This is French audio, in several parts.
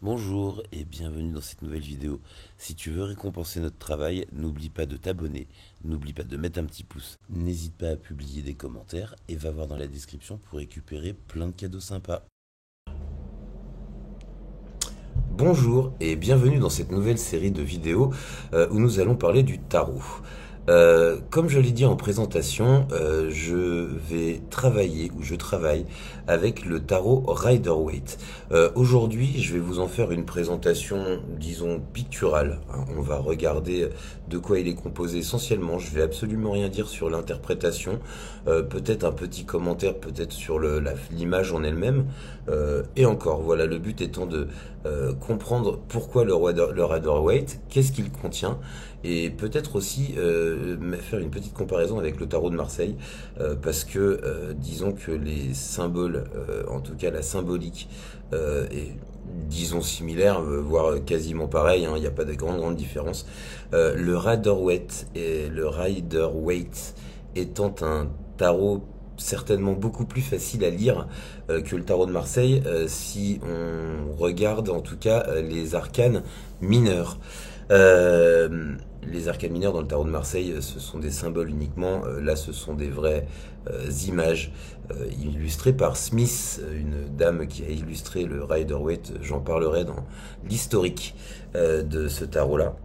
Bonjour et bienvenue dans cette nouvelle vidéo. Si tu veux récompenser notre travail, n'oublie pas de t'abonner, n'oublie pas de mettre un petit pouce, n'hésite pas à publier des commentaires et va voir dans la description pour récupérer plein de cadeaux sympas. Bonjour et bienvenue dans cette nouvelle série de vidéos où nous allons parler du tarot. Comme je l'ai dit en présentation, je vais travailler ou je travaille avec le tarot Rider-Waite. Aujourd'hui, je vais vous en faire une présentation, disons, picturale. On va regarder de quoi il est composé essentiellement. Je vais absolument rien dire sur l'interprétation. Peut-être un petit commentaire, peut-être sur l'image en elle-même. Et encore, voilà, le but étant de comprendre pourquoi le Rider-Waite, qu'est-ce qu'il contient, et peut-être aussi faire une petite comparaison avec le tarot de Marseille, parce que disons que les symboles, en tout cas la symbolique, est disons similaire, voire quasiment pareil, il n'y a pas de grande différence. Le Rider-Waite étant un tarot certainement beaucoup plus facile à lire que le tarot de Marseille, si on regarde en tout cas les arcanes mineurs. Les arcanes mineurs dans le tarot de Marseille, ce sont des symboles uniquement. Là, ce sont des vraies images illustrées par Smith, une dame qui a illustré le Rider-Waite. J'en parlerai dans l'historique de ce tarot-là.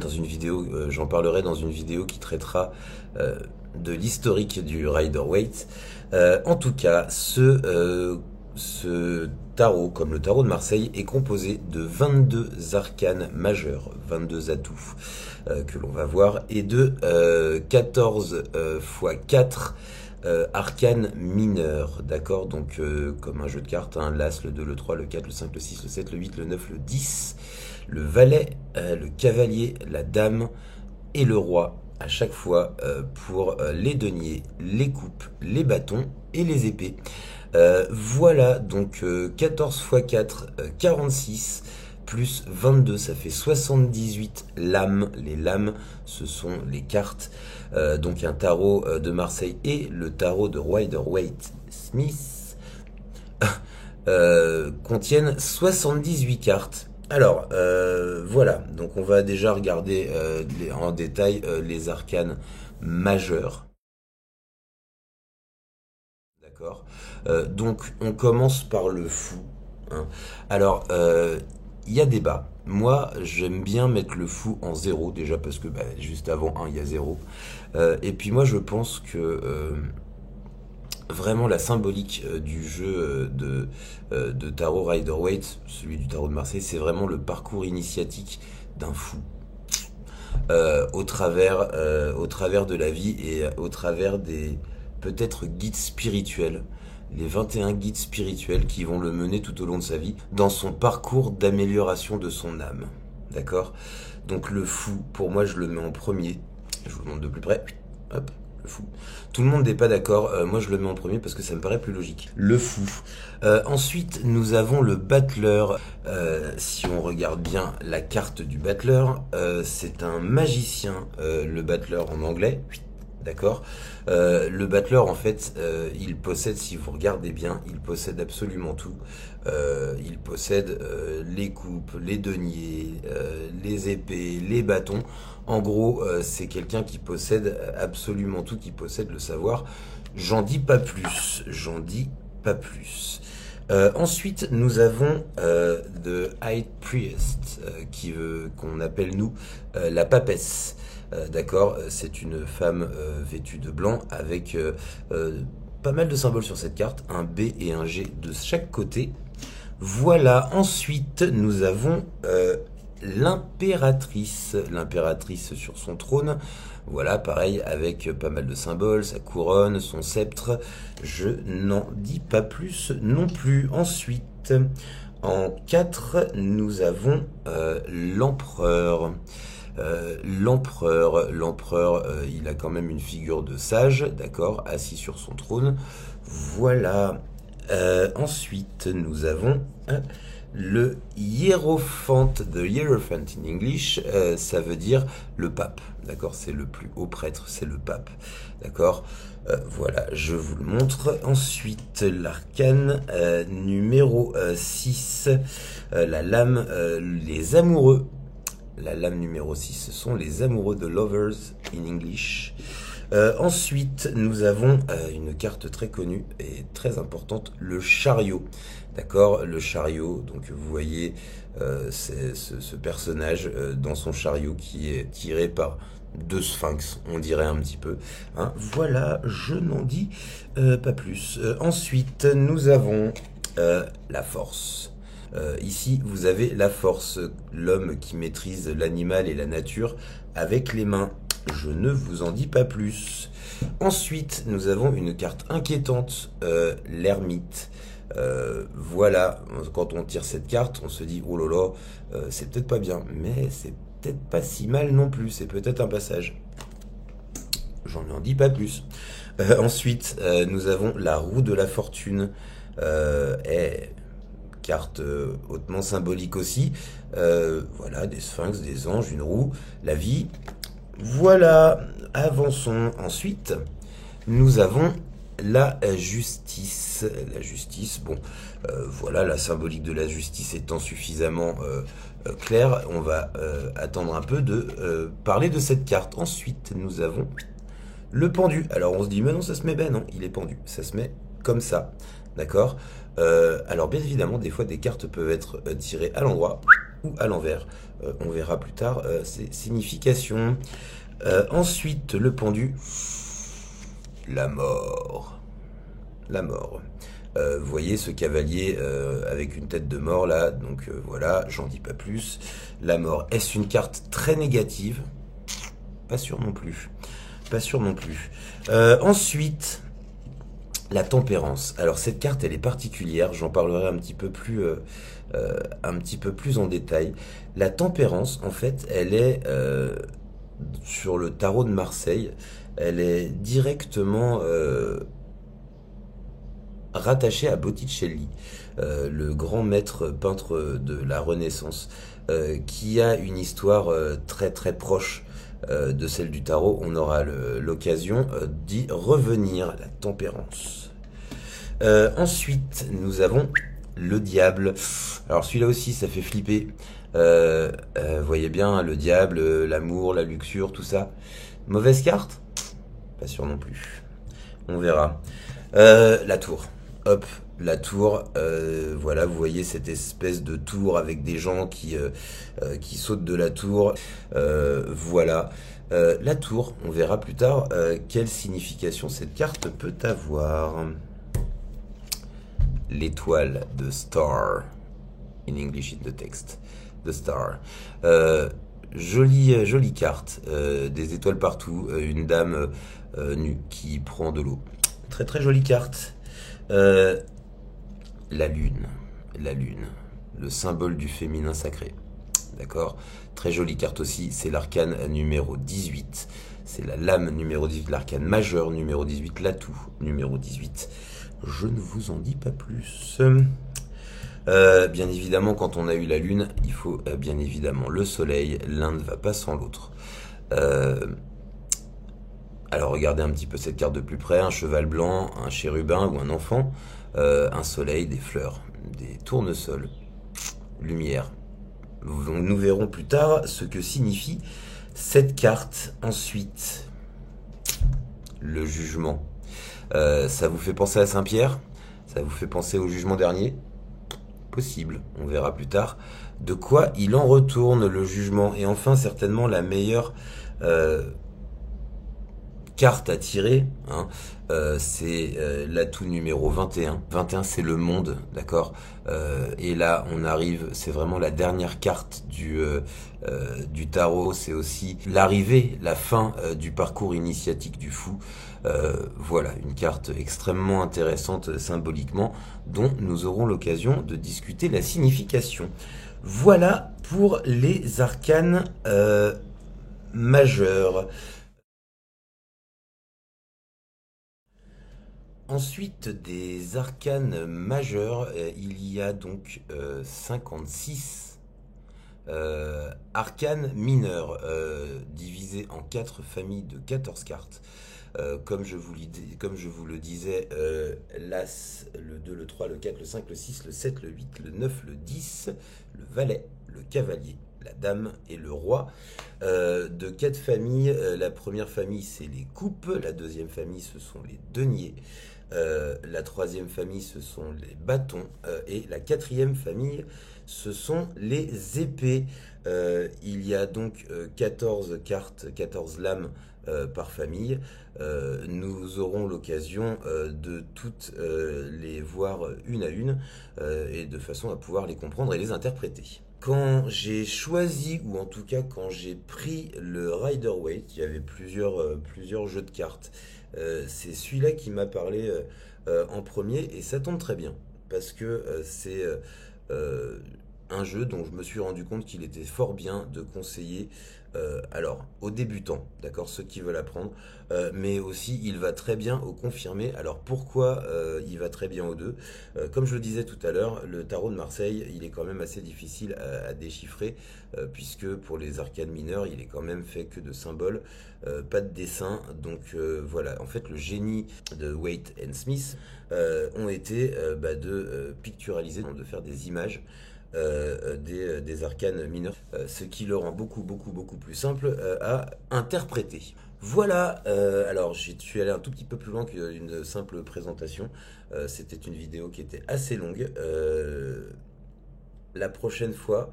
Dans une vidéo, j'en parlerai dans une vidéo qui traitera de l'historique du Rider-Waite. En tout cas, ce tarot, comme le tarot de Marseille, est composé de 22 arcanes majeures, 22 atouts que l'on va voir, et de 14 x 4 arcanes mineurs, d'accord? Donc comme un jeu de cartes, l'As, le 2, le 3, le 4, le 5, le 6, le 7, le 8, le 9, le 10, le valet, le cavalier, la dame et le roi, à chaque fois pour les deniers, les coupes, les bâtons et les épées. Voilà, donc 14 x 4, 46, plus 22, ça fait 78 lames. Les lames, ce sont les cartes. Donc un tarot de Marseille et le tarot de Rider-Waite Smith contiennent 78 cartes. Alors, voilà, donc on va déjà regarder en détail les arcanes majeures. D'accord. Donc on commence par le fou. Alors, il y a débat. Moi, j'aime bien mettre le fou en 0, déjà parce que juste avant 1, il y a 0. Et puis moi, je pense que vraiment la symbolique du jeu de tarot Rider-Waite, celui du tarot de Marseille, c'est vraiment le parcours initiatique d'un fou. Au travers de la vie et au travers des peut-être guides spirituels, les 21 guides spirituels qui vont le mener tout au long de sa vie dans son parcours d'amélioration de son âme. D'accord? Donc le fou, pour moi, je le mets en premier. Je vous le montre de plus près. Hop, le fou. Tout le monde n'est pas d'accord. Moi, je le mets en premier parce que ça me paraît plus logique. Le fou. Ensuite, nous avons le battleur. Si on regarde bien la carte du battleur, c'est un magicien, le battleur en anglais. D'accord. Le battleur, en fait, il possède, si vous regardez bien, il possède absolument tout. Il possède les coupes, les deniers, les épées, les bâtons. En gros, c'est quelqu'un qui possède absolument tout, qui possède le savoir. J'en dis pas plus. J'en dis pas plus. Ensuite, nous avons The High Priest, qu'on appelle nous la papesse. D'accord, c'est une femme vêtue de blanc avec pas mal de symboles sur cette carte, un B et un G de chaque côté. Voilà, ensuite nous avons l'impératrice, l'impératrice sur son trône. Voilà, pareil, avec pas mal de symboles, sa couronne, son sceptre. Je n'en dis pas plus non plus. Ensuite, en 4, nous avons l'empereur. L'empereur, il a quand même une figure de sage, d'accord, assis sur son trône. Voilà. Ensuite, nous avons Le hiérophant, the hierophant in English, ça veut dire le pape, d'accord? C'est le plus haut prêtre, c'est le pape, d'accord? Voilà, je vous le montre. Ensuite, l'arcane numéro 6, la lame, les amoureux. La lame numéro 6, ce sont les amoureux de lovers in English. Ensuite, nous avons une carte très connue et très importante, le chariot. D'accord, le chariot, donc vous voyez c'est ce personnage dans son chariot qui est tiré par deux sphinx, on dirait un petit peu. Hein. Voilà, je n'en dis pas plus. Ensuite, nous avons la force. Ici, vous avez la force, l'homme qui maîtrise l'animal et la nature avec les mains. Je ne vous en dis pas plus. Ensuite, nous avons une carte inquiétante, l'ermite. Voilà, quand on tire cette carte, on se dit, oh là là, c'est peut-être pas bien, mais c'est peut-être pas si mal non plus, c'est peut-être un passage. J'en en dis pas plus. Ensuite, nous avons la roue de la fortune, carte hautement symbolique aussi. Voilà, des sphinx, des anges, une roue, la vie. Voilà, avançons. Ensuite, nous avons la justice. La justice, bon, voilà, la symbolique de la justice étant suffisamment claire, on va attendre un peu de parler de cette carte. Ensuite, nous avons le pendu. Alors on se dit, mais non, ça se met, ben non, il est pendu. Ça se met comme ça, d'accord. Alors bien évidemment, des fois, des cartes peuvent être tirées à l'endroit ou à l'envers. On verra plus tard ces significations. Ensuite, le pendu, la mort. La mort. Vous voyez ce cavalier avec une tête de mort là, donc voilà, j'en dis pas plus. La mort, est-ce une carte très négative? Pas sûr non plus. Pas sûr non plus. Ensuite, la tempérance. Alors cette carte, elle est particulière. J'en parlerai un petit peu plus en détail. La tempérance, en fait, elle est sur le tarot de Marseille. Elle est directement rattachée à Botticelli, le grand maître peintre de la Renaissance, qui a une histoire très très proche de celle du tarot. On aura l'occasion d'y revenir, la tempérance. Ensuite, nous avons le diable. Alors celui-là aussi, ça fait flipper. Voyez bien, le diable, l'amour, la luxure, tout ça. Mauvaise carte? Pas sûr non plus. On verra. La tour. Hop, la tour. Voilà, vous voyez cette espèce de tour avec des gens qui sautent de la tour. Voilà. La tour, on verra plus tard quelle signification cette carte peut avoir. L'étoile, the star, in English in the text, the star. Jolie carte, des étoiles partout, une dame nue qui prend de l'eau. Très très jolie carte. La lune, le symbole du féminin sacré. D'accord? Très jolie carte aussi, c'est l'arcane numéro 18. C'est la lame numéro 18, l'arcane majeur numéro 18, l'atout numéro 18. Je ne vous en dis pas plus. Bien évidemment, quand on a eu la lune, il faut bien évidemment le soleil. L'un ne va pas sans l'autre. Alors regardez un petit peu cette carte de plus près. Un cheval blanc, un chérubin ou un enfant. Un soleil, des fleurs, des tournesols, lumière. Nous verrons plus tard ce que signifie cette carte. Ensuite, le jugement. Ça vous fait penser à Saint-Pierre? Ça vous fait penser au jugement dernier? Possible, on verra plus tard. De quoi il en retourne, le jugement? Et enfin, certainement la meilleure carte à tirer, hein, c'est l'atout numéro 21. 21, c'est le monde, d'accord? Et là, on arrive, c'est vraiment la dernière carte du tarot. C'est aussi l'arrivée, la fin du parcours initiatique du fou. Voilà, une carte extrêmement intéressante symboliquement, dont nous aurons l'occasion de discuter la signification. Voilà pour les arcanes majeurs. Ensuite, des arcanes majeurs, il y a donc 56 arcanes mineurs, divisés en 4 familles de 14 cartes. Comme je vous le disais, l'As, le 2, le 3, le 4, le 5, le 6, le 7, le 8, le 9, le 10, le Valet, le Cavalier, la Dame et le Roi. De 4 familles, la première famille c'est les coupes, la deuxième famille ce sont les deniers, la troisième famille ce sont les bâtons, et la quatrième famille ce sont les épées. Il y a donc 14 cartes, 14 lames par famille. Nous aurons l'occasion de toutes les voir une à une, et de façon à pouvoir les comprendre et les interpréter. Quand j'ai choisi, ou en tout cas quand j'ai pris le Rider-Waite, il y avait plusieurs jeux de cartes. C'est celui-là qui m'a parlé en premier, et ça tombe très bien, parce que c'est un jeu dont je me suis rendu compte qu'il était fort bien de conseiller, alors aux débutants, d'accord, ceux qui veulent apprendre, mais aussi il va très bien aux confirmés. Alors pourquoi il va très bien aux deux? Comme je le disais tout à l'heure, le tarot de Marseille, il est quand même assez difficile à déchiffrer, puisque pour les arcanes mineures, il est quand même fait que de symboles, pas de dessin. Donc voilà, en fait le génie de Waite and Smith ont été de picturaliser, de faire des images des arcanes mineurs, ce qui le rend beaucoup plus simple à interpréter. Voilà, alors je suis allé un tout petit peu plus loin qu'une simple présentation. C'était une vidéo qui était assez longue. La prochaine fois,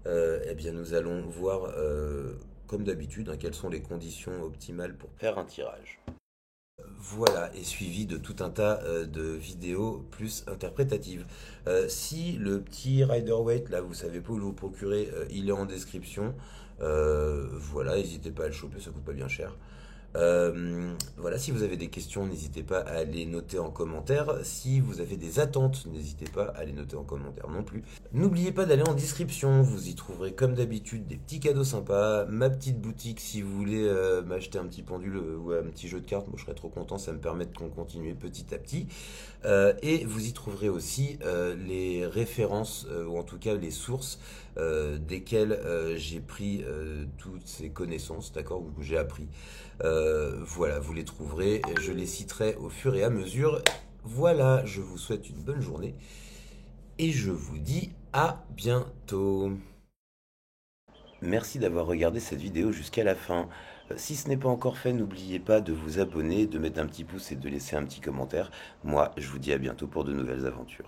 eh bien nous allons voir, comme d'habitude, quelles sont les conditions optimales pour faire un tirage. Voilà, et suivi de tout un tas de vidéos plus interprétatives. Si le petit Rider-Waite, là, vous savez pas où le procurer, il est en description. Voilà, n'hésitez pas à le choper, ça coûte pas bien cher. Voilà, si vous avez des questions, n'hésitez pas à les noter en commentaire. Si vous avez des attentes, n'hésitez pas à les noter en commentaire non plus. N'oubliez pas d'aller en description, vous y trouverez comme d'habitude des petits cadeaux sympas, ma petite boutique si vous voulez m'acheter un petit pendule ou un petit jeu de cartes, moi je serais trop content, ça me permet de continuer petit à petit. Et vous y trouverez aussi les références, ou en tout cas les sources desquelles j'ai pris toutes ces connaissances, d'accord, où j'ai appris. Voilà, vous les trouverez, je les citerai au fur et à mesure. Voilà, je vous souhaite une bonne journée et je vous dis à bientôt. Merci d'avoir regardé cette vidéo jusqu'à la fin. Si ce n'est pas encore fait, n'oubliez pas de vous abonner, de mettre un petit pouce et de laisser un petit commentaire. Moi, je vous dis à bientôt pour de nouvelles aventures.